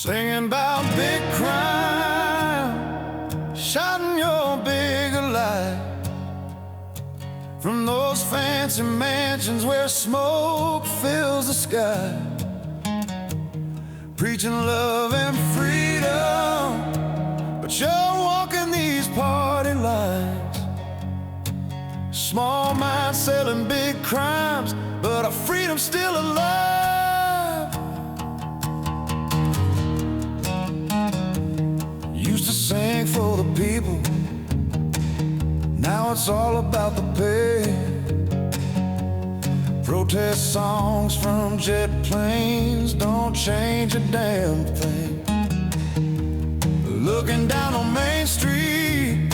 Singing about big crime, shouting your bigger lie. From those fancy mansions where smoke fills the sky, preaching love and freedom, but you're walking these party lines. Small minds selling big crimes, but our freedom's still alive. Used to sing for the people, now it's all about the pay. Protest songs from jet planes don't change a damn thing. Looking down on Main Street,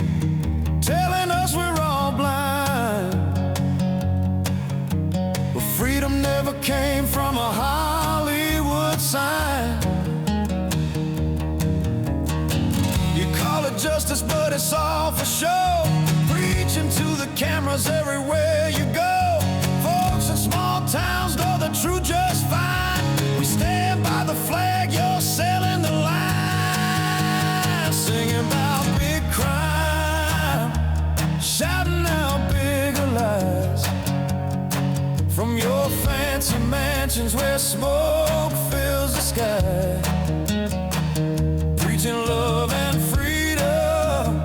telling us we're all blind. But freedom never came from a Hollywood sign. You call it justice, but it's all for show. Preaching to the cameras everywhere you go. Folks in small towns know the truth just fine. We stand by the flag, you're selling the line. Singing about big crime, shouting out bigger lies. From your fancy mansions where smoke fills the sky, preaching love and freedom,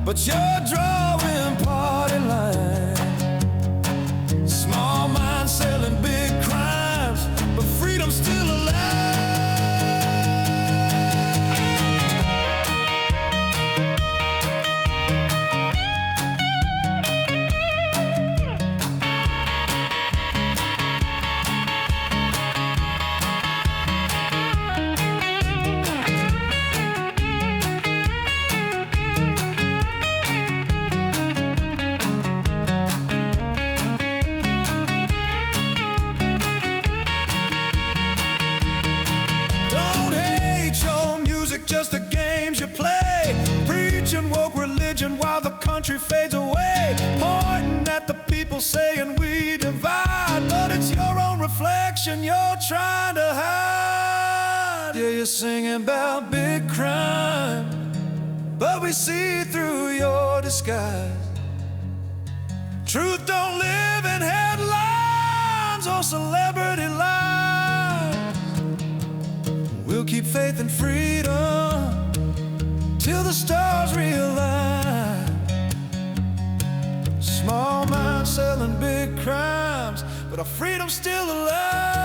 but you're drawing party lines. Small minds selling big crimes, but freedom's still alive. Just the games you play, preaching woke religion while the country fades away, pointing at the people saying we divide, but it's your own reflection you're trying to hide. Yeah, you're singing about big crime, but we see through your disguise. Truth don't live in headlines or celebrity lives. We'll keep faith and freedom till the stars realign. Small minds selling big crimes, but our freedom's still alive.